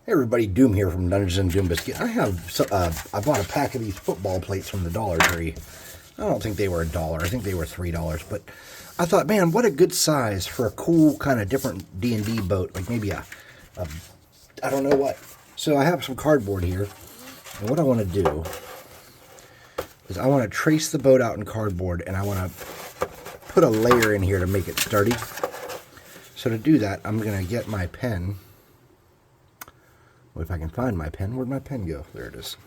Hey everybody, Doom here from Dungeons and Doom Biscuit. I bought a pack of these football plates from the Dollar Tree. I don't think they were $1. I think they were $3. But I thought, man, what a good size for a cool kind of different D&D boat, like maybe a I don't know what. So I have some cardboard here, and what I want to do is I want to trace the boat out in cardboard, and I want to put a layer in here to make it sturdy. So to do that, I'm going to get my pen. Well, if I can find my pen, where'd my pen go? There it is.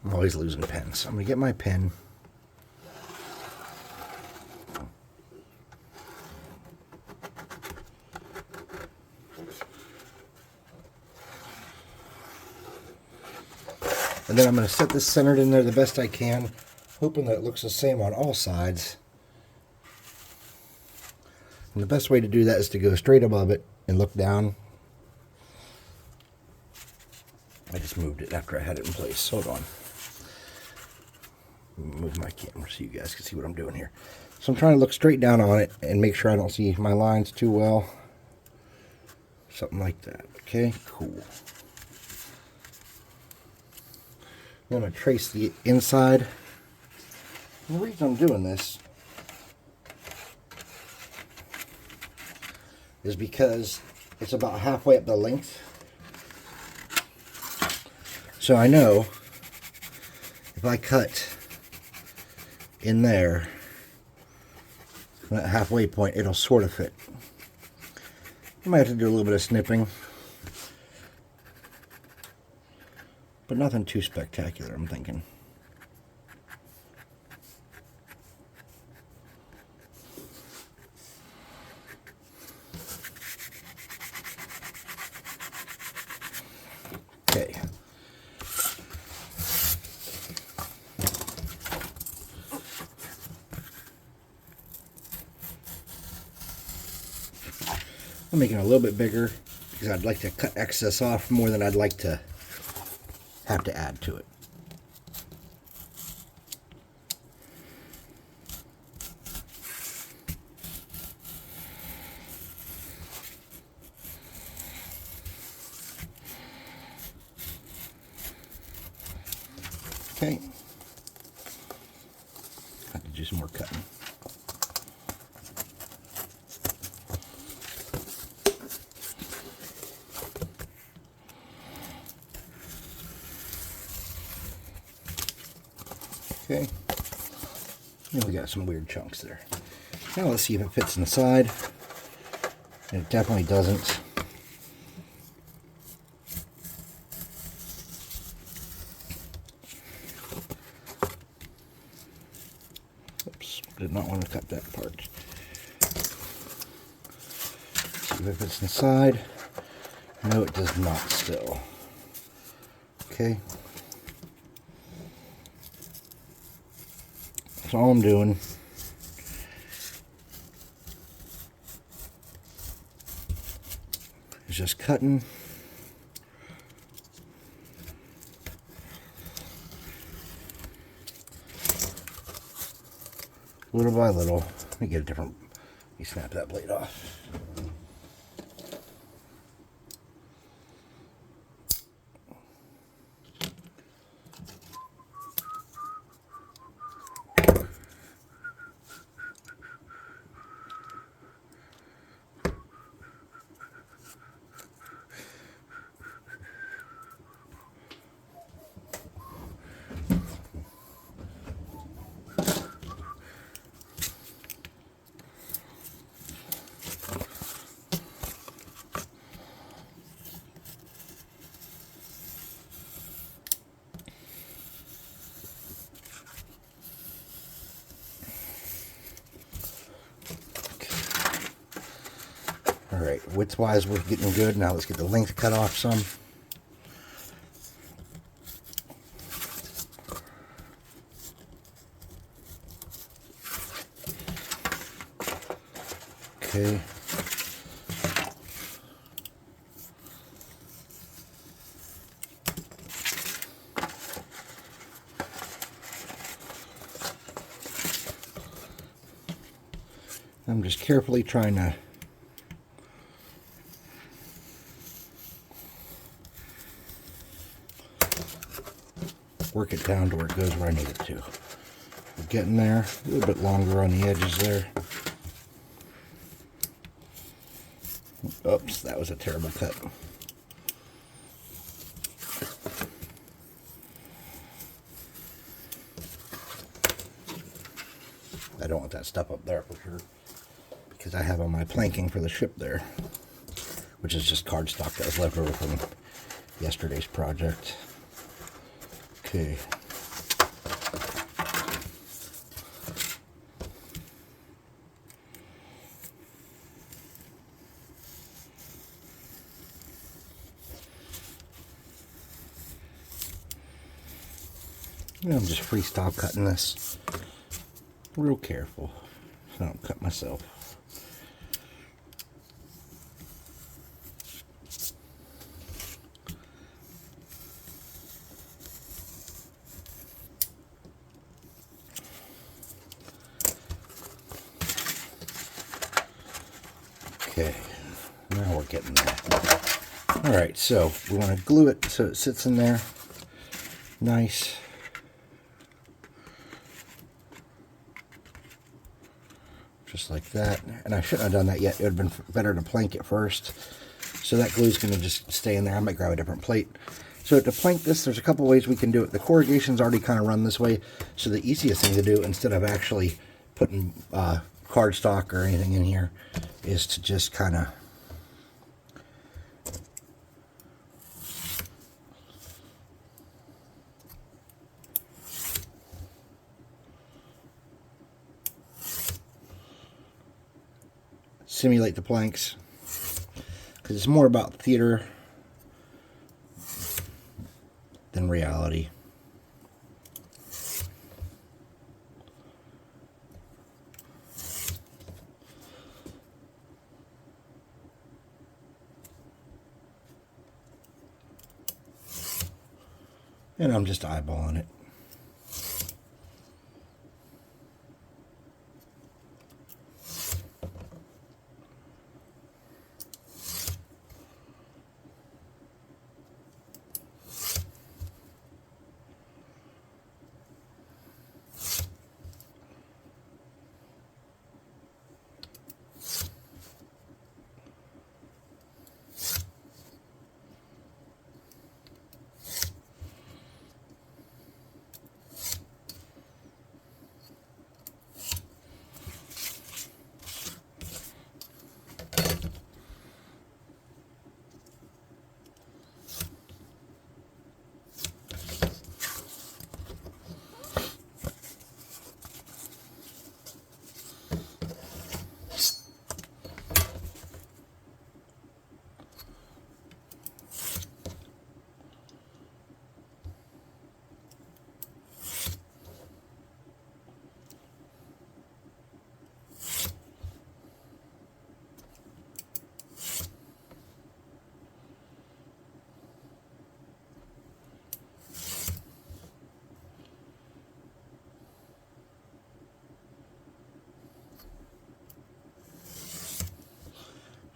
I'm always losing pens. I'm going to get my pen. And then I'm going to set this centered in there the best I can, hoping that it looks the same on all sides. And the best way to do that is to go straight above it and look down. I just moved it after I had it in place. Hold on. Move my camera so you guys can see what I'm doing here. So I'm trying to look straight down on it and make sure I don't see my lines too well. Something like that. Okay, cool. I'm going to trace the inside. And the reason I'm doing this is because it's about halfway up the length. So I know if I cut in there, that halfway point, it'll sort of fit. I might have to do a little bit of snipping, but nothing too spectacular, I'm thinking. Okay. I'm making it a little bit bigger because I'd like to cut excess off more than I'd like to have to add to it. Okay. Have to do some more cutting. Okay, and we got some weird chunks there. Now let's see if it fits inside. And it definitely doesn't. Oops, did not want to cut that part. See if it fits inside. No, it does not still. Okay. So all I'm doing is just cutting little by little. Let me get a different, let me snap that blade off. Alright, width-wise we're getting good. Now let's get the length cut off some. Okay. I'm just carefully trying to work it down to where it goes where I need it to. We're getting there. A little bit longer on the edges there. Oops, that was a terrible cut. I don't want that stuff up there for sure, because I have on my planking for the ship there, which is just cardstock that was left over from yesterday's project. Okay. I'm just freestyle cutting this. Real careful so I don't cut myself. Okay, now we're getting there. Alright, so we want to glue it so it sits in there nice. Just like that. And I shouldn't have done that yet. It would have been better to plank it first. So that glue is going to just stay in there. I might grab a different plate. So to plank this, there's a couple ways we can do it. The corrugation's already kind of run this way. So the easiest thing to do, instead of actually putting cardstock or anything in here, is to just kind of simulate the planks, because it's more about theater than reality. And I'm just eyeballing it.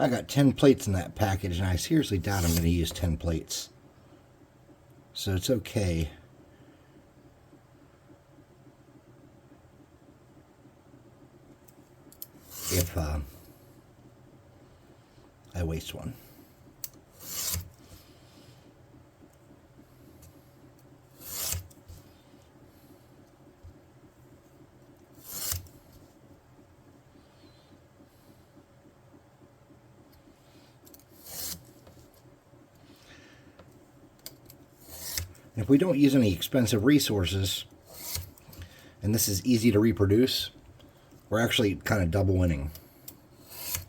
I got 10 plates in that package, and I seriously doubt I'm going to use 10 plates. So it's okay if I waste one. If we don't use any expensive resources, and this is easy to reproduce, we're actually kind of double winning.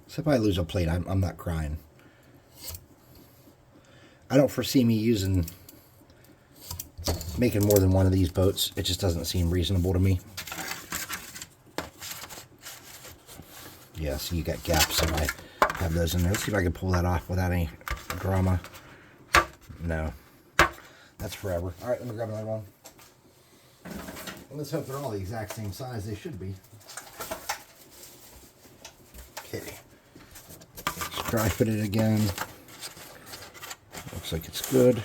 So if I lose a plate, I'm not crying. I don't foresee me making more than one of these boats. It just doesn't seem reasonable to me. Yeah, so you got gaps, so I have those in there. Let's see if I can pull that off without any drama. No. That's forever. All right, let me grab another one. And let's hope they're all the exact same size. They should be. Okay. Let's dry fit it again. Looks like it's good.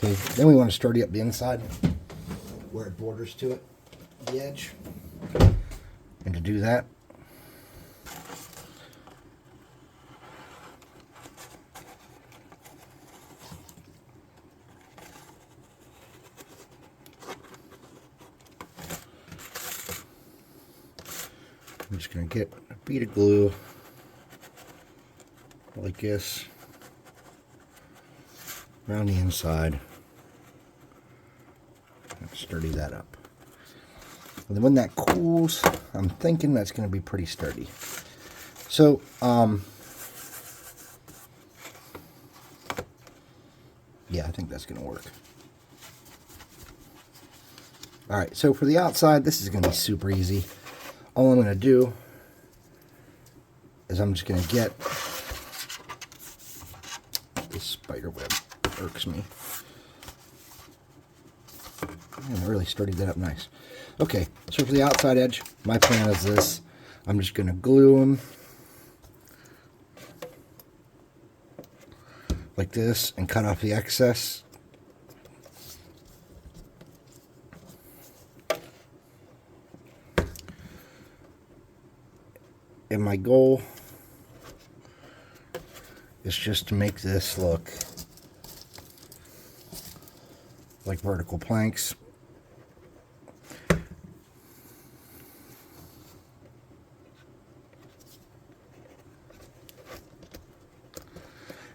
Okay, then we want to sturdy up the inside where it borders to it, the edge. And to do that, I'm just going to get a bead of glue like this around the inside and sturdy that up. And then when that cools, I'm thinking that's going to be pretty sturdy. So, yeah, I think that's going to work. All right, so for the outside, this is going to be super easy. All I'm going to do is I'm just going to get this spider web. Irks me. And I really sturdied that up nice. Okay, so for the outside edge, my plan is this. I'm just going to glue them like this and cut off the excess. And my goal is just to make this look like vertical planks.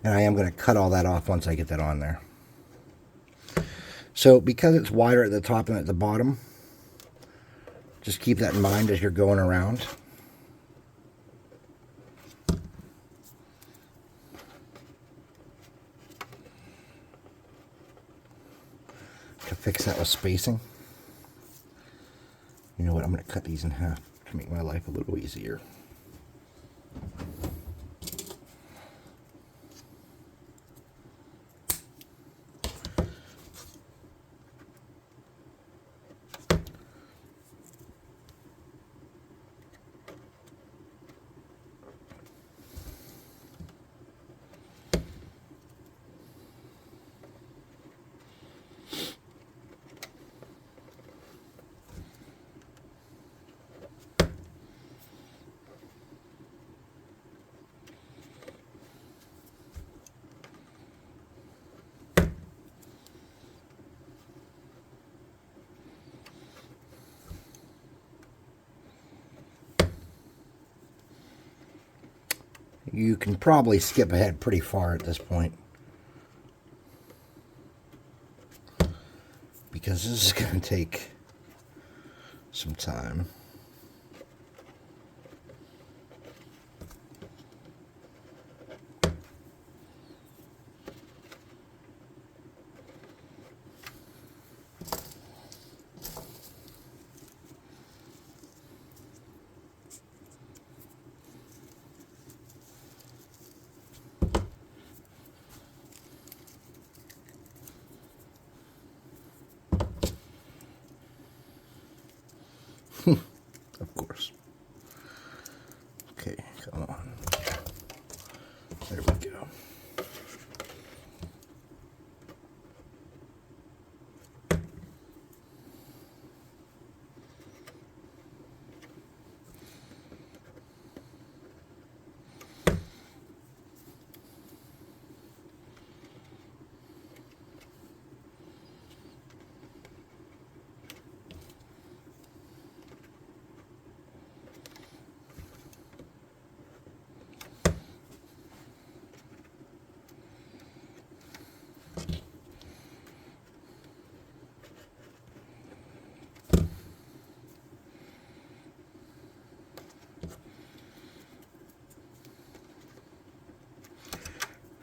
And I am going to cut all that off once I get that on there. So because it's wider at the top and at the bottom, just keep that in mind as you're going around. To fix that with spacing. You know what, I'm going to cut these in half to make my life a little easier. You can probably skip ahead pretty far at this point, because this is going to take some time. Of course. Okay, come on. There we go.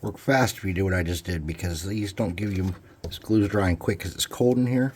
Work fast if you do what I just did, because these don't give you, this glue's drying quick because it's cold in here.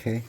Okay.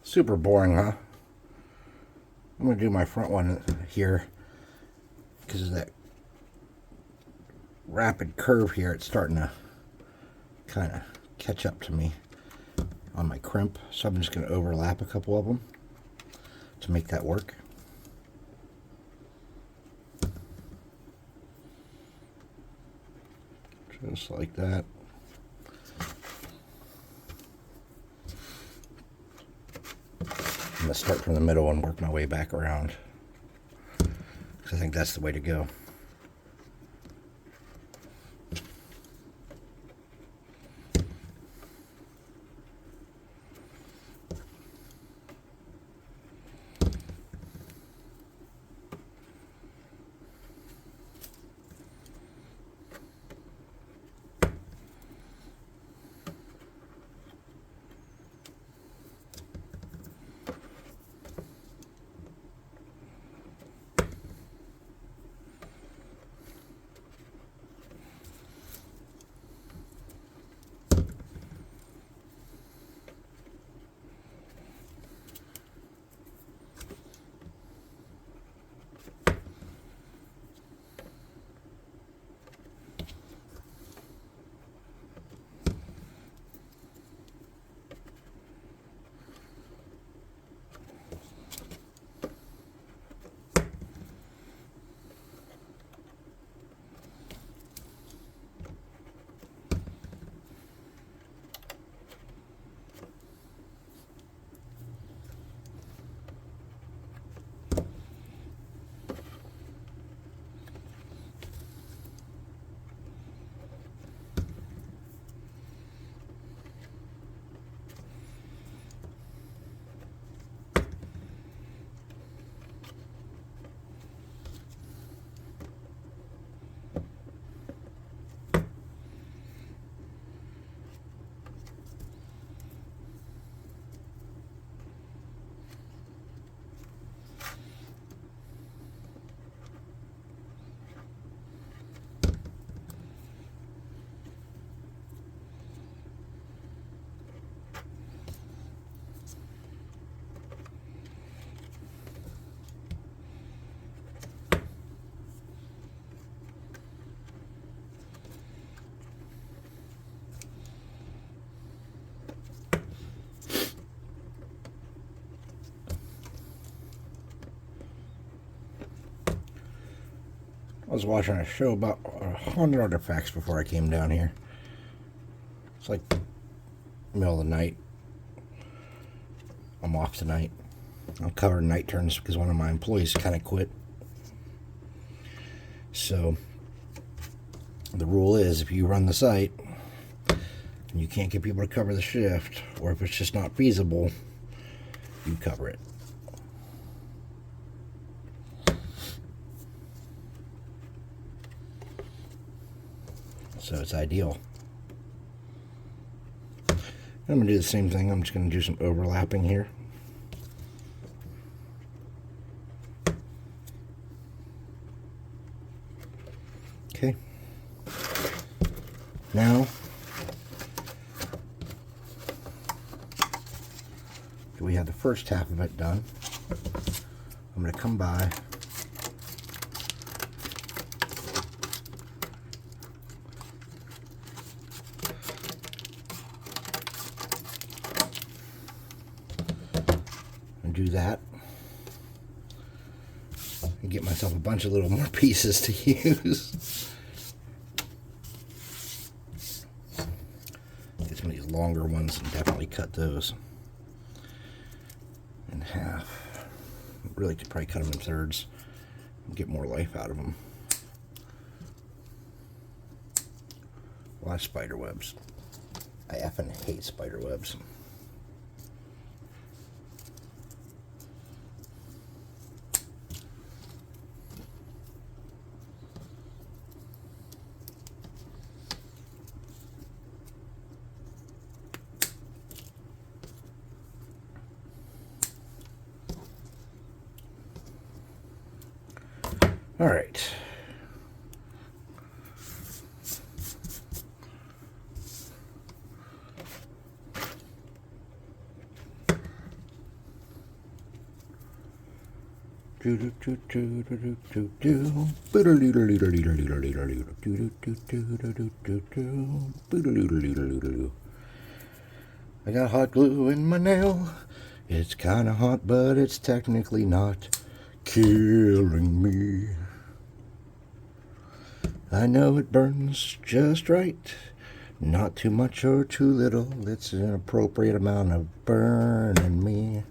Super boring, huh? I'm going to do my front one here because of that rapid curve here. It's starting to kind of catch up to me on my crimp. So I'm just going to overlap a couple of them to make that work. Just like that. I'm going to start from the middle and work my way back around, because I think that's the way to go. I was watching a show about haunted artifacts before I came down here. It's like middle of the night. I'm off tonight. I'm covering night turns because one of my employees kind of quit. So the rule is, if you run the site and you can't get people to cover the shift, or if it's just not feasible, you cover it. So it's ideal. I'm going to do the same thing. I'm just going to do some overlapping here. Okay. Now, we have the first half of it done. I'm going to come by and do that. and get myself a bunch of little more pieces to use. Get some of these longer ones and definitely cut those in half. Really could probably cut them in thirds and get more life out of them. A lot of spider webs. I effing hate spider webs. All right. I got hot glue in my nail. It's kind of hot, but it's technically not killing me. I know it burns just right. Not too much or too little. It's an appropriate amount of burning me.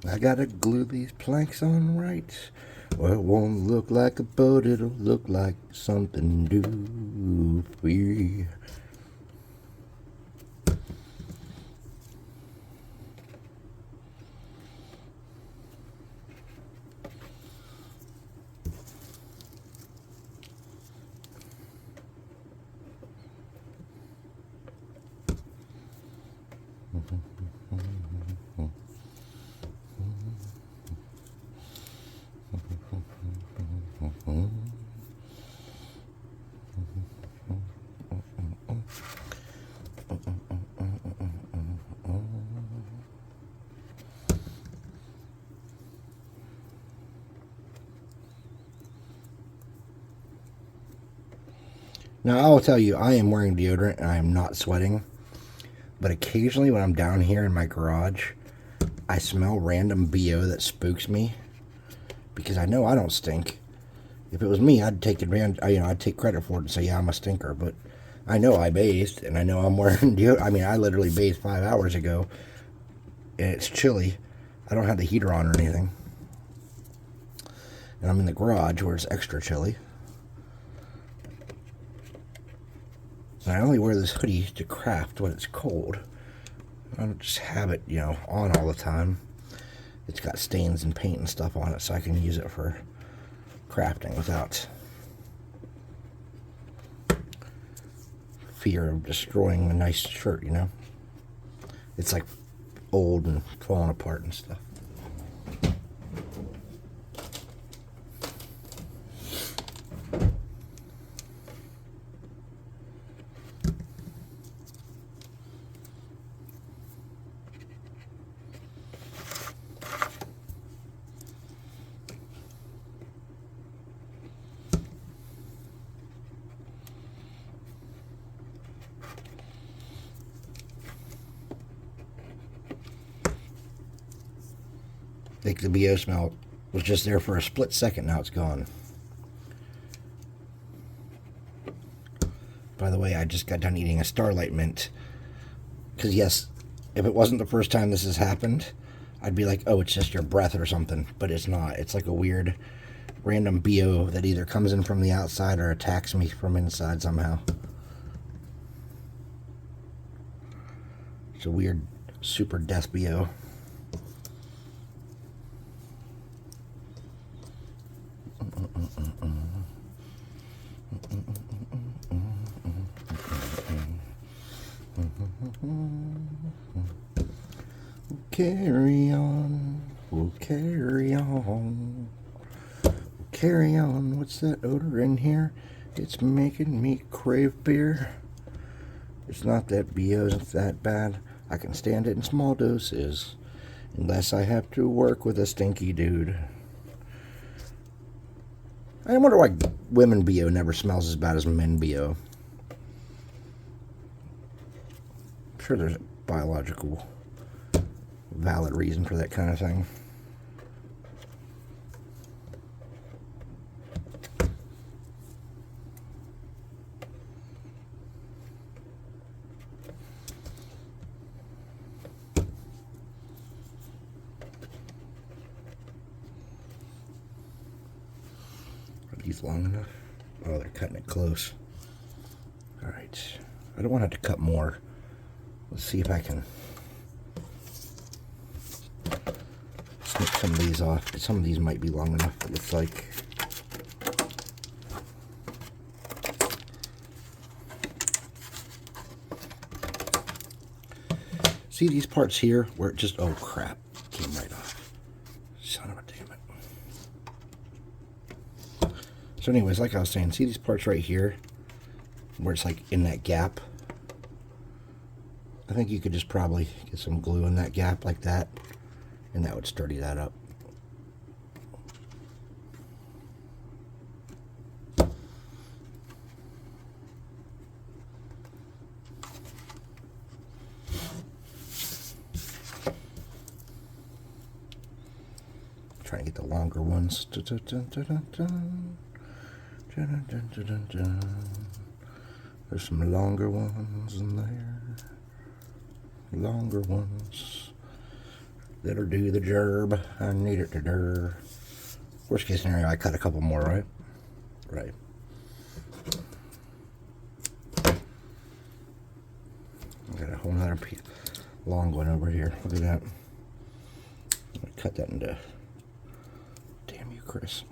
I gotta glue these planks on right, or it won't look like a boat, it'll look like something doofy. Now, I will tell you, I am wearing deodorant and I am not sweating. But occasionally when I'm down here in my garage, I smell random BO that spooks me. Because I know I don't stink. If it was me, I'd take I'd take credit for it and say, yeah, I'm a stinker. But I know I bathed and I know I'm wearing deodorant. I mean, I literally bathed 5 hours ago. And it's chilly. I don't have the heater on or anything. And I'm in the garage where it's extra chilly. And I only wear this hoodie to craft when it's cold. I don't just have it, on all the time. It's got stains and paint and stuff on it, so I can use it for crafting without fear of destroying a nice shirt, It's like old and falling apart and stuff. I think the BO smell was just there for a split second. Now it's gone. By the way, I just got done eating a Starlight Mint. Because yes, if it wasn't the first time this has happened, I'd be like, oh, it's just your breath or something. But it's not. It's like a weird random BO that either comes in from the outside or attacks me from inside somehow. It's a weird super death BO. carry on, we'll carry on, we'll carry on. What's that odor in here? It's making me crave beer. It's not that BO isn't that bad. I can stand it in small doses, unless I have to work with a stinky dude. I wonder why women BO never smells as bad as men BO. I'm sure there's a biological, valid reason for that kind of thing. Are these long enough? Oh, they're cutting it close. Alright. I don't want to have to cut more. Let's see if I can snip some of these off. Some of these might be long enough, it looks like. See these parts here where it just, oh crap, came right off. Son of a damn it. So anyways, like I was saying, see these parts right here where it's like in that gap? I think you could just probably get some glue in that gap like that, and that would sturdy that up. Try and get the longer ones. There's some longer ones in there. Longer ones that'll do the job. I need it to do. Worst case scenario, I cut a couple more, right? Right. I got a whole nother long one over here. Look at that. I'm gonna cut that into. Damn you, Chris.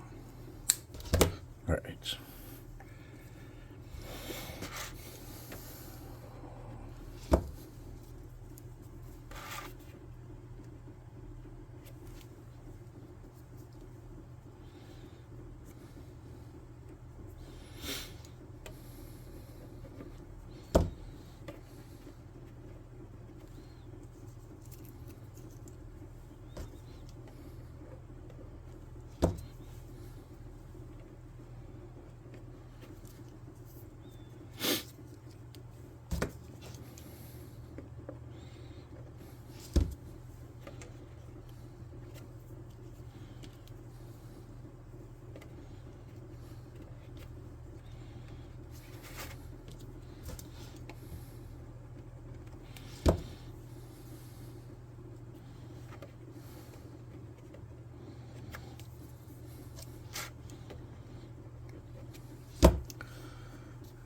All right.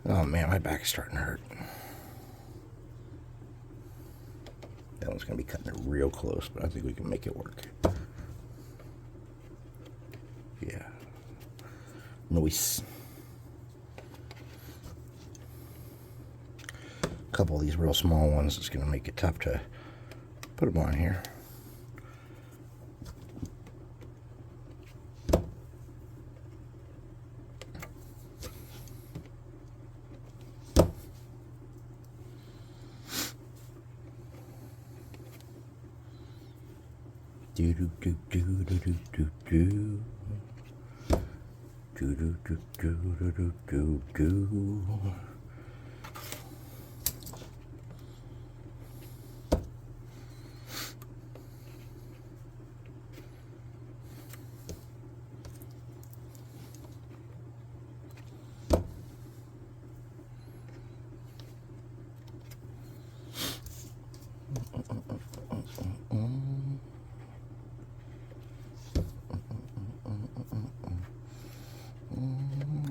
Oh man, my back is starting to hurt. That one's going to be cutting it real close, but I think we can make it work. Yeah. Nice. A couple of these real small ones, it's going to make it tough to put them on here. Do do do do do do do do do do do do do do do.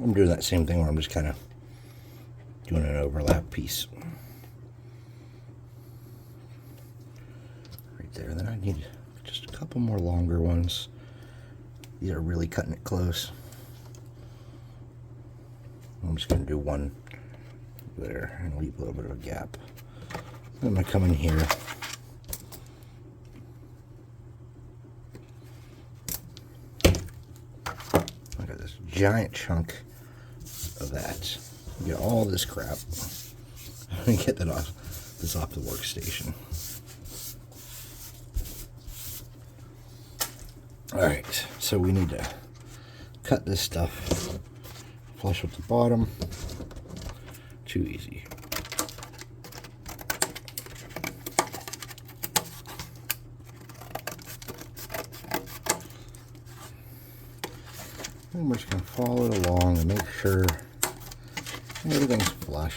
I'm doing that same thing where I'm just kind of doing an overlap piece right there. Then I need just a couple more longer ones. These are really cutting it close. I'm just going to do one there and leave a little bit of a gap. Then I'm going to come in here giant chunk of that. Get all this crap. Get that off the workstation. Alright, so we need to cut this stuff flush with the bottom. Too easy. And we're just going to follow it along and make sure everything's flush.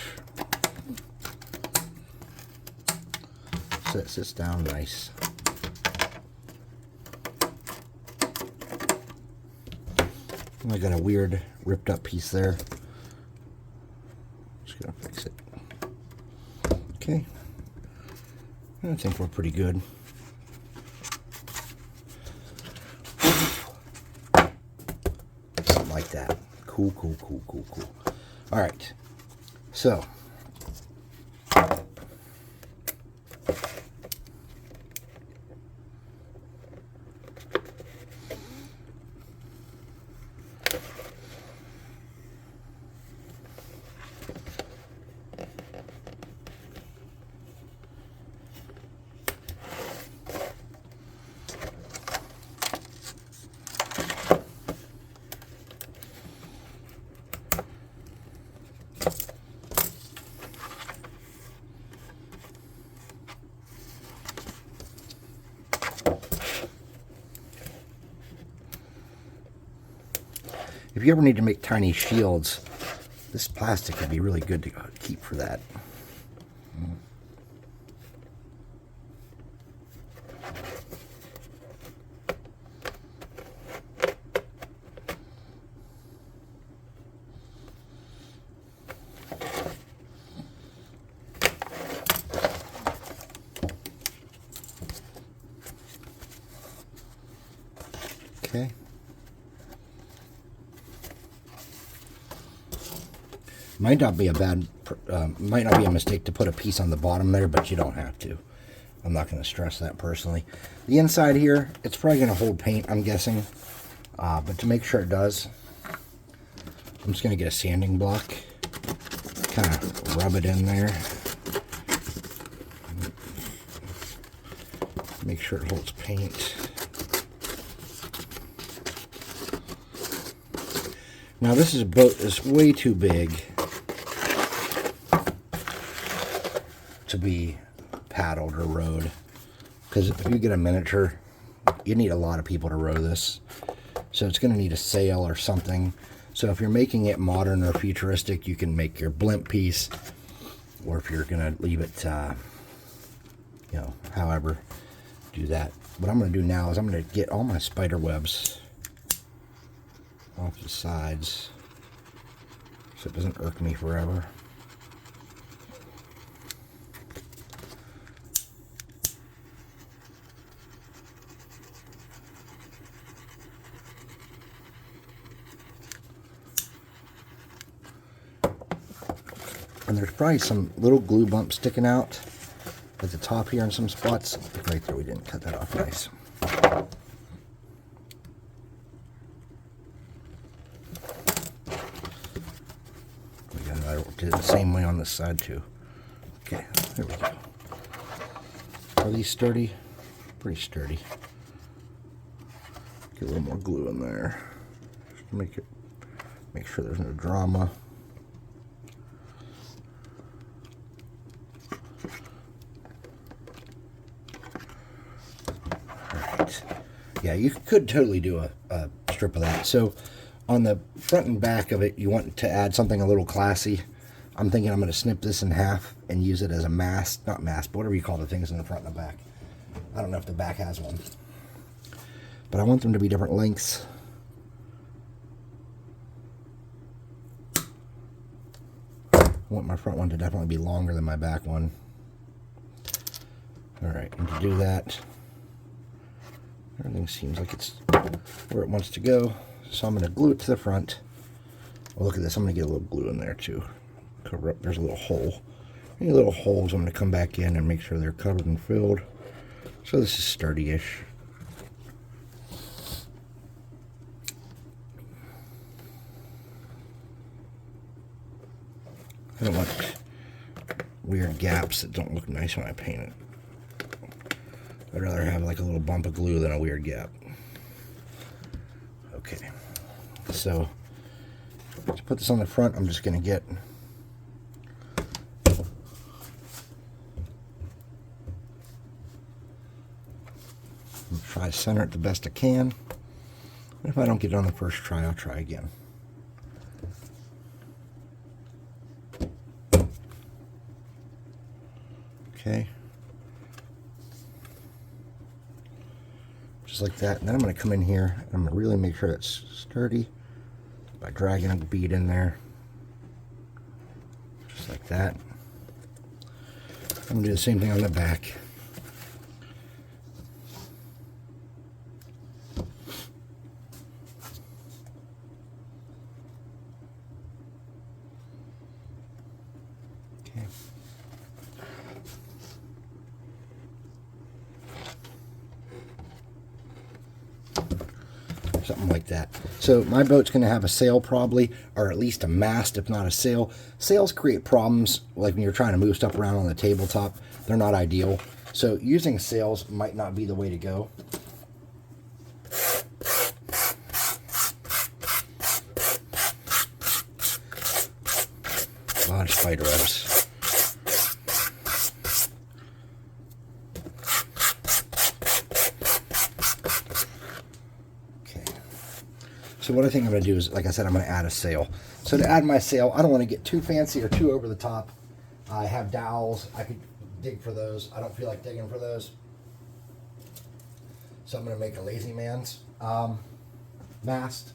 So it sits down nice. I got a weird ripped up piece there. Just gonna fix it. Okay. I think we're pretty good. Something like that. Cool, cool, cool, cool, cool. All right. So. If you ever need to make tiny shields, this plastic would be really good to keep for that. Okay. Might not be a mistake to put a piece on the bottom there, but you don't have to. I'm not going to stress that personally. The inside here, it's probably going to hold paint, I'm guessing. But to make sure it does, I'm just going to get a sanding block, kind of rub it in there. Make sure it holds paint. Now this is a boat that's way too big to be paddled or rowed, because if you get a miniature, you need a lot of people to row this, so it's going to need a sail or something. So if you're making it modern or futuristic, you can make your blimp piece, or if you're going to leave it you know, however, do that. What I'm going to do now is I'm going to get all my spider webs off the sides so it doesn't irk me forever. And there's probably some little glue bumps sticking out at the top here in some spots. Right there, we didn't cut that off nice. I did it the same way on this side too. Okay, there we go. Are these sturdy? Pretty sturdy. Get a little more glue in there. Just to make sure there's no drama. Alright. Yeah, you could totally do a strip of that. So on the front and back of it, you want to add something a little classy. I'm thinking I'm going to snip this in half and use it as a mast, not mast, but whatever you call the things in the front and the back. I don't know if the back has one, but I want them to be different lengths. I want my front one to definitely be longer than my back one. Alright, and to do that, everything seems like it's where it wants to go. So I'm going to glue it to the front. Well, look at this. I'm going to get a little glue in there too. Cover up. There's a little hole. Any little holes, I'm going to come back in and make sure they're covered and filled. So this is sturdy-ish. I don't want weird gaps that don't look nice when I paint it. I'd rather have like a little bump of glue than a weird gap. Okay, so to put this on the front, I'm just going to get try to center it the best I can. And if I don't get it on the first try, I'll try again. Okay. Just like that. And then I'm going to come in here and I'm going to really make sure it's sturdy by dragging a bead in there. Just like that. I'm going to do the same thing on the back. Okay. Something like that. So my boat's going to have a sail probably, or at least a mast, if not a sail. Sails create problems, like when you're trying to move stuff around on the tabletop. They're not ideal. So using sails might not be the way to go. A lot of spider webs. So what I think I'm going to do is, like I said, I'm going to add a sail. So to add my sail, I don't want to get too fancy or too over the top. I have dowels. I could dig for those. I don't feel like digging for those. So I'm going to make a lazy man's mast.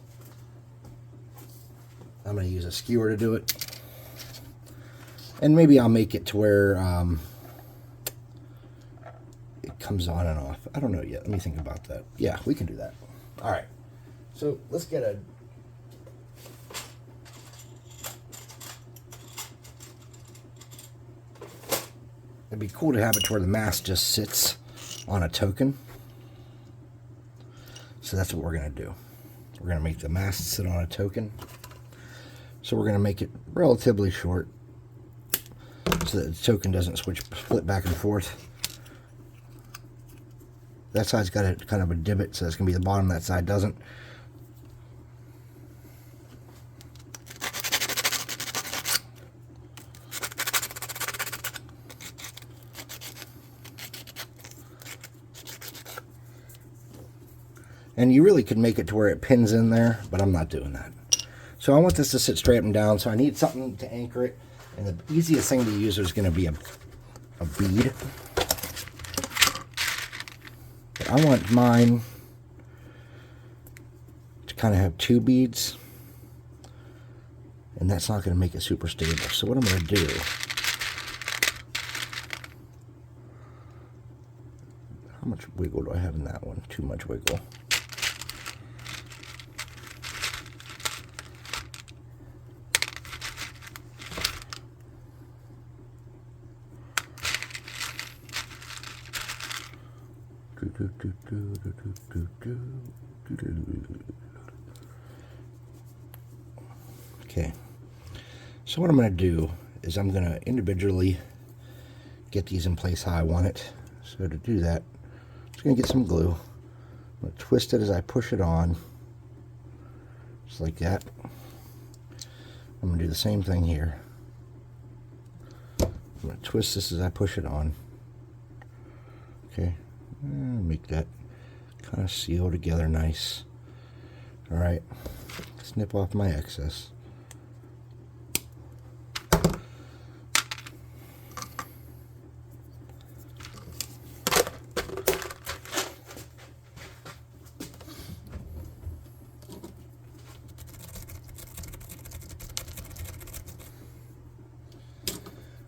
I'm going to use a skewer to do it. And maybe I'll make it to where it comes on and off. I don't know yet. Let me think about that. Yeah, we can do that. All right. So let's get a it'd be cool to have it to where the mast just sits on a token. So that's what we're going to do. We're going to make the mast sit on a token. So we're going to make it relatively short so that the token doesn't split back and forth. That side's got a kind of a divot, so that's going to be the bottom. That side doesn't. And you really could make it to where it pins in there, but I'm not doing that. So I want this to sit straight up and down, so I need something to anchor it. And the easiest thing to use is going to be a bead. But I want mine to kind of have two beads. And that's not going to make it super stable. So what I'm going to do, how much wiggle do I have in that one? Too much wiggle. Okay, so what I'm going to do is I'm going to individually get these in place how I want it. So to do that, I'm just going to get some glue. I'm going to twist it as I push it on, just like that. I'm going to do the same thing here. I'm going to twist this as I push it on. Okay, make that kind of seal together nice. All right, snip off my excess.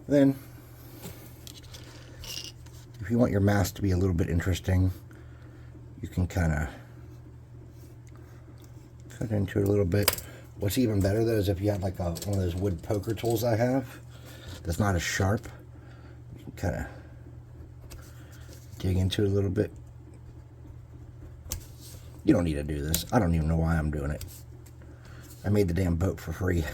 Then, if you want your mast to be a little bit interesting, you can kind of cut into it a little bit. What's even better though is if you have like one of those wood poker tools I have that's not as sharp, you can kind of dig into it a little bit. You don't need to do this. I don't even know why I'm doing it. I made the damn boat for free.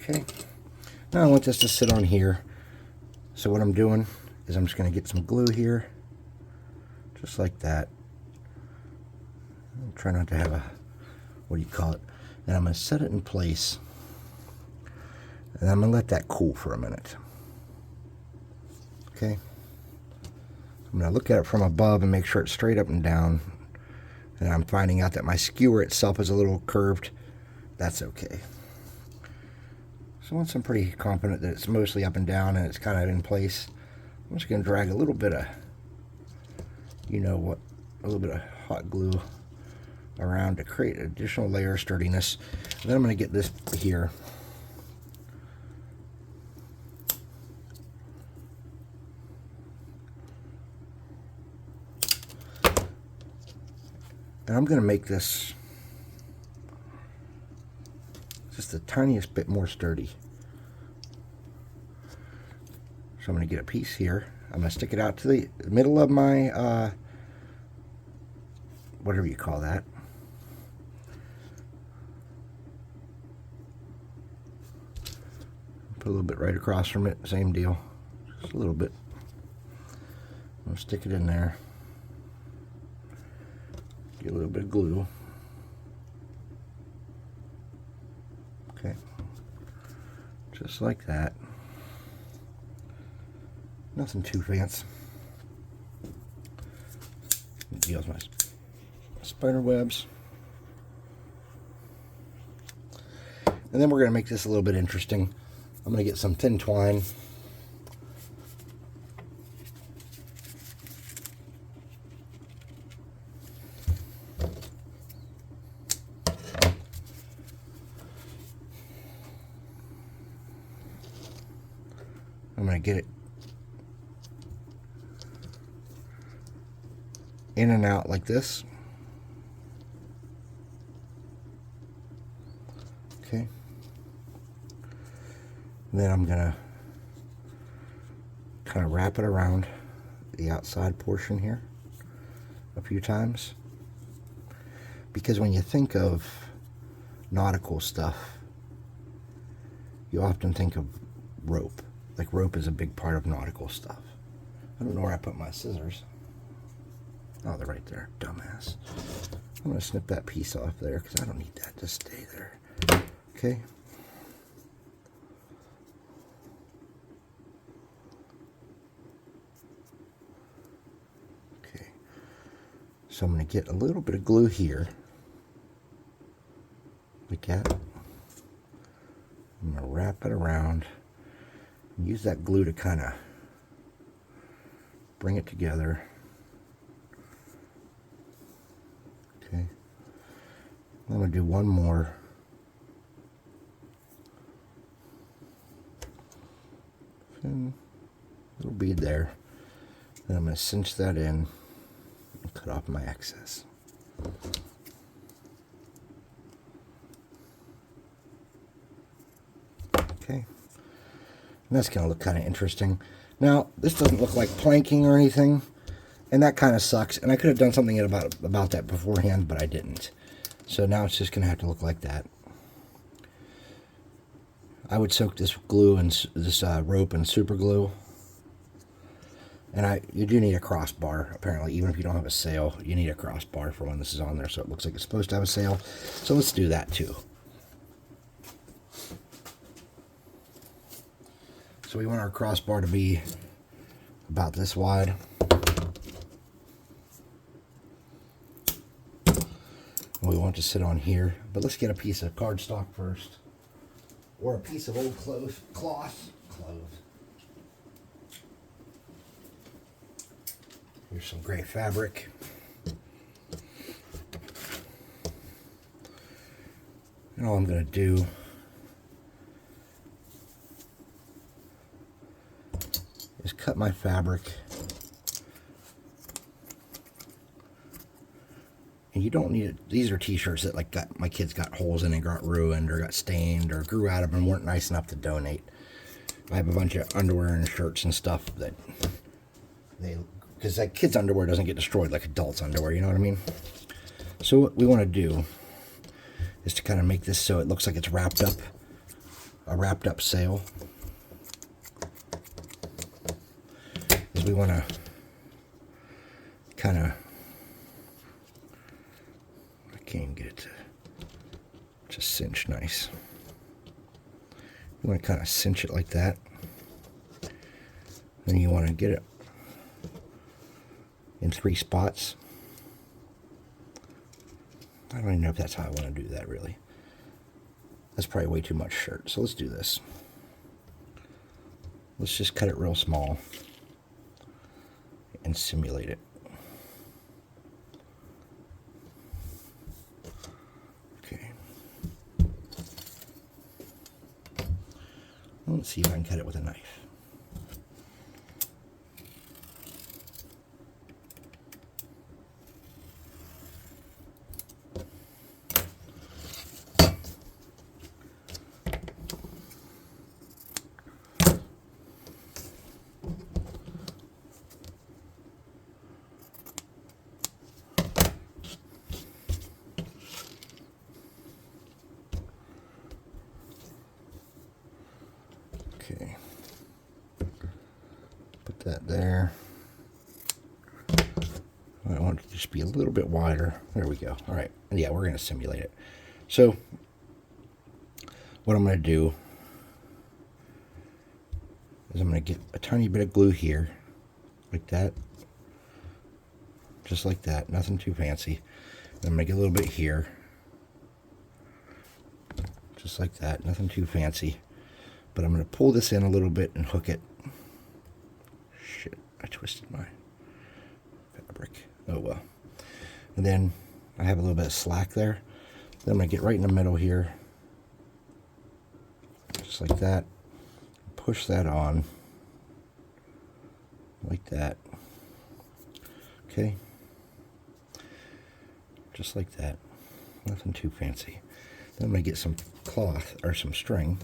Okay. Now I want this to sit on here. So what I'm doing is I'm just going to get some glue here. Just like that. I'll try not to have a, what do you call it? And I'm going to set it in place. And I'm going to let that cool for a minute. Okay. I'm going to look at it from above and make sure it's straight up and down. And I'm finding out that my skewer itself is a little curved. That's okay. So once I'm pretty confident that it's mostly up and down and it's kind of in place, I'm just going to drag a little bit of, you know what, a little bit of hot glue around to create an additional layer of sturdiness. And then I'm going to get this here. And I'm going to make this just the tiniest bit more sturdy. So I'm going to get a piece here. I'm going to stick it out to the middle of my, whatever you call that. Put a little bit right across from it, same deal. Just a little bit. I'm going to stick it in there. Get a little bit of glue. Okay. Just like that. Nothing too fancy. Deals my spider webs. And then we're going to make this a little bit interesting. I'm going to get some thin twine. I'm going to get it in and out like this. Okay. And then I'm going to kind of wrap it around the outside portion here a few times. Because when you think of nautical stuff, you often think of rope. Like rope is a big part of nautical stuff. I don't know where I put my scissors. Oh, they're right there, dumbass. I'm going to snip that piece off there because I don't need that to stay there. Okay. Okay. So I'm going to get a little bit of glue here. Like that. I'm going to wrap it around. Use that glue to kind of bring it together. Okay. I'm going to do one more. And a little bead there. Then I'm going to cinch that in and cut off my excess. Okay. And that's going to look kind of interesting. Now, this doesn't look like planking or anything, and that kind of sucks. And I could have done something about that beforehand, but I didn't. So now it's just going to have to look like that. I would soak this glue and this rope in super glue. And you do need a crossbar, apparently. Even if you don't have a sail, you need a crossbar for when this is on there, so it looks like it's supposed to have a sail. So let's do that too. So we want our crossbar to be about this wide. We want it to sit on here, but let's get a piece of cardstock first, or a piece of old cloth. Here's some gray fabric. And all I'm going to do is cut my fabric. And you don't need it. These are t-shirts that my kids got holes in and got ruined or got stained or grew out of and weren't nice enough to donate. I have a bunch of underwear and shirts and stuff that because like kids' underwear doesn't get destroyed like adults' underwear, you know what I mean? So what we want to do is to kind of make this so it looks like it's wrapped up a wrapped up sail is we want to kind of, I can't even get it to cinch nice. You want to kind of cinch it like that. Then you want to get it in 3 spots. I don't even know if that's how I want to do that, really. That's probably way too much shirt. So let's do this. Let's just cut it real small and simulate it. Okay. Let's see if I can cut it with a knife. Okay, put that there. I want it to just be a little bit wider. There we go. All right, and yeah, we're going to simulate it. So what I'm going to do is I'm going to get a tiny bit of glue here, like that, just like that, nothing too fancy. And I'm going to get a little bit here, just like that, nothing too fancy. But I'm going to pull this in a little bit and hook it. Shit, I twisted my fabric. Oh well. And then I have a little bit of slack there. Then I'm going to get right in the middle here. Just like that. Push that on. Like that. Okay. Just like that. Nothing too fancy. Then I'm going to get some cloth or some string.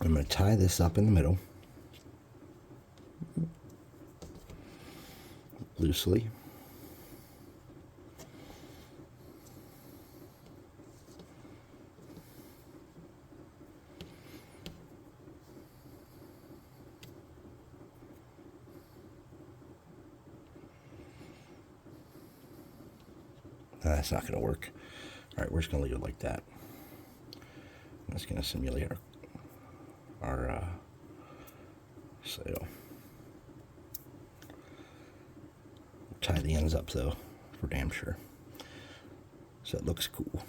I'm going to tie this up in the middle, loosely. That's not going to work. All right, we're just going to leave it like that. That's going to simulate our sail. Tie the ends up though, for damn sure. So it looks cool.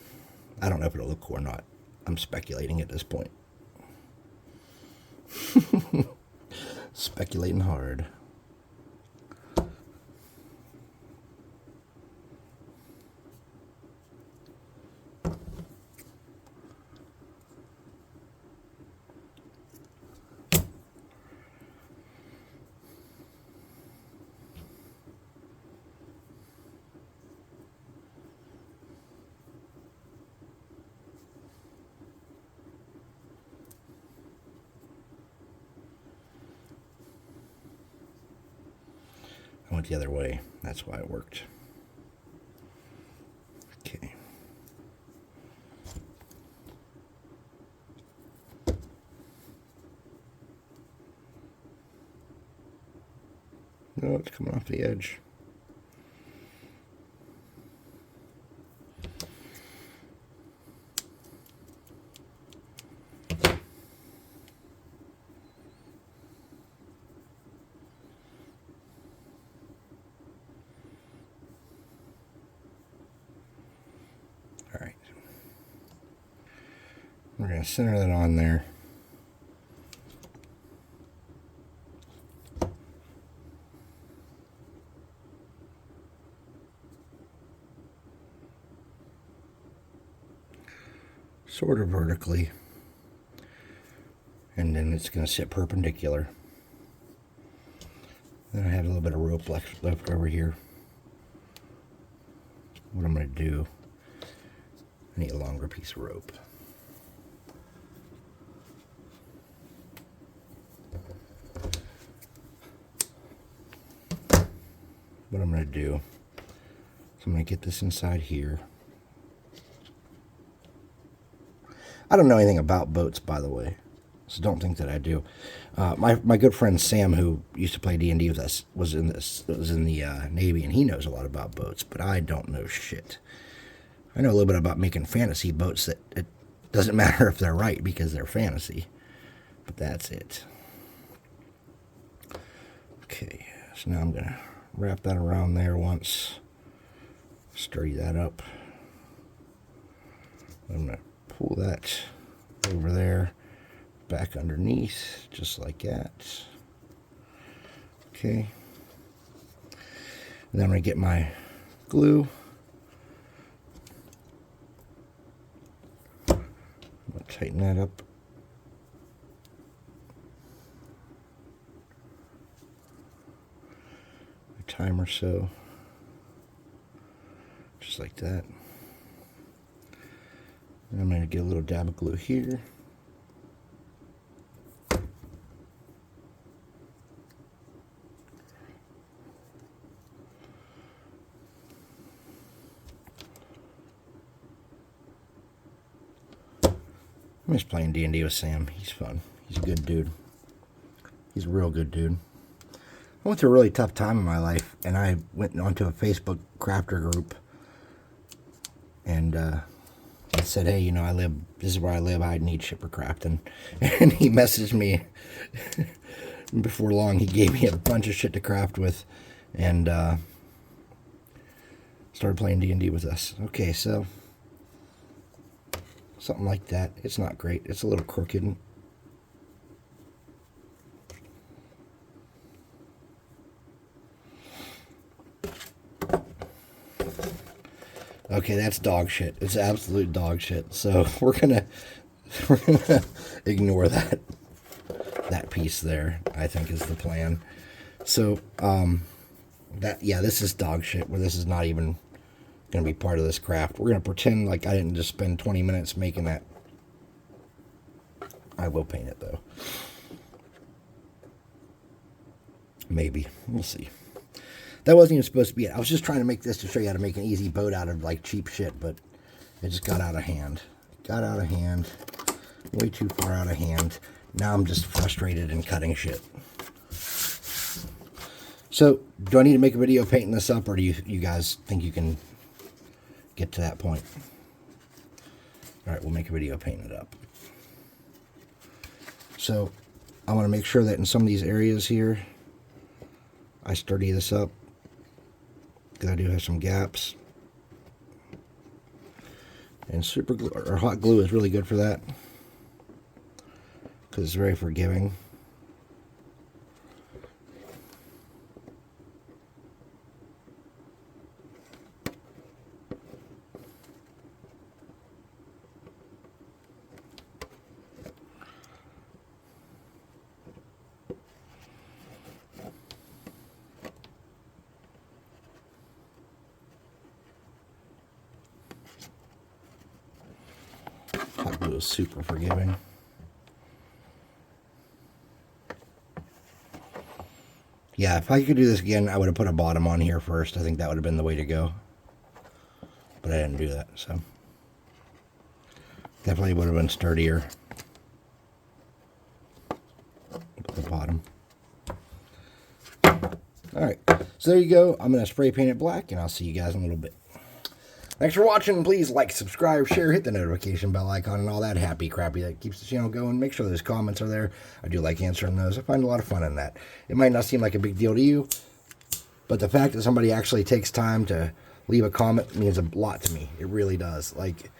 I don't know if it'll look cool or not. I'm speculating at this point. Speculating hard. I went the other way. That's why it worked. Okay. No, it's coming off the edge. All right. We're going to center that on there. Sort of vertically. And then it's going to sit perpendicular. Then I have a little bit of rope left over here. What I'm going to do, I need a longer piece of rope. What I'm going to do is I'm going to get this inside here. I don't know anything about boats, by the way, so don't think that I do. My good friend Sam, who used to play D&D with us, was in the Navy, and he knows a lot about boats, but I don't know shit. I know a little bit about making fantasy boats that it doesn't matter if they're right because they're fantasy, but that's it. Okay, so now I'm going to wrap that around there once, sturdy that up. I'm going to pull that over there, back underneath, just like that. Okay. And then I'm going to get my glue. I'm going to tighten that up. A time or so. Just like that. And I'm going to get a little dab of glue here. I miss playing D&D with Sam. He's fun. He's a good dude. He's a real good dude. I went through a really tough time in my life, and I went onto a Facebook crafter group, and I said, hey, you know, this is where I live, I need shit for crafting. And he messaged me. Before long, he gave me a bunch of shit to craft with, and started playing D&D with us. Okay, so something like that. It's not great. It's a little crooked. Okay, that's dog shit. It's absolute dog shit. So we're gonna ignore that piece there. I think is the plan. So this is dog shit. Where this is not even gonna be part of this craft. We're gonna pretend like I didn't just spend 20 minutes making that. I will paint it though. Maybe. We'll see. That wasn't even supposed to be it. I was just trying to make this to show you how to make an easy boat out of like cheap shit, but it just got out of hand. Got out of hand. Way too far out of hand. Now I'm just frustrated and cutting shit. So, do I need to make a video painting this up, or do you guys think you can get to that point? Alright, we'll make a video painting it up. So, I want to make sure that in some of these areas here, I sturdy this up. Because I do have some gaps. And super glue, or hot glue is really good for that. Because it's very forgiving. Hot glue is super forgiving. Yeah, if I could do this again, I would have put a bottom on here first. I think that would have been the way to go. But I didn't do that, so. Definitely would have been sturdier. Put the bottom. Alright, so there you go. I'm going to spray paint it black, and I'll see you guys in a little bit. Thanks for watching. Please like, subscribe, share, hit the notification bell icon, and all that happy crappy that keeps the channel going. Make sure those comments are there. I do like answering those. I find a lot of fun in that. It might not seem like a big deal to you, but the fact that somebody actually takes time to leave a comment means a lot to me. It really does. Like,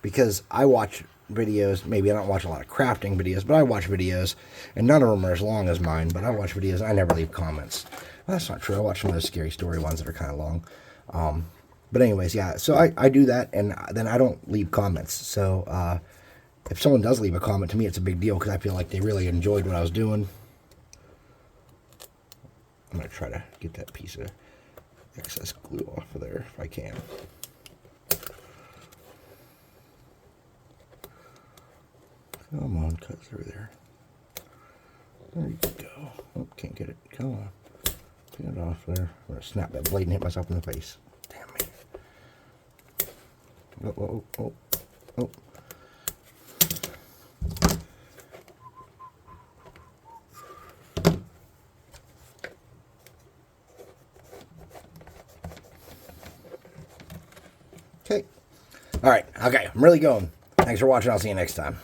because I watch videos, maybe I don't watch a lot of crafting videos, but I watch videos, and none of them are as long as mine, but I watch videos and I never leave comments. Well, that's not true. I watch some of those scary story ones that are kind of long. But anyways, yeah, so I do that, and then I don't leave comments. So if someone does leave a comment, to me it's a big deal because I feel like they really enjoyed what I was doing. I'm going to try to get that piece of excess glue off of there if I can. Come on, cut through there. There you go. Oh, can't get it. Come on. Get it off there. I'm going to snap that blade and hit myself in the face. Damn me. Oh, oh, oh, oh. Okay. All right. Okay. I'm really going. Thanks for watching. I'll see you next time.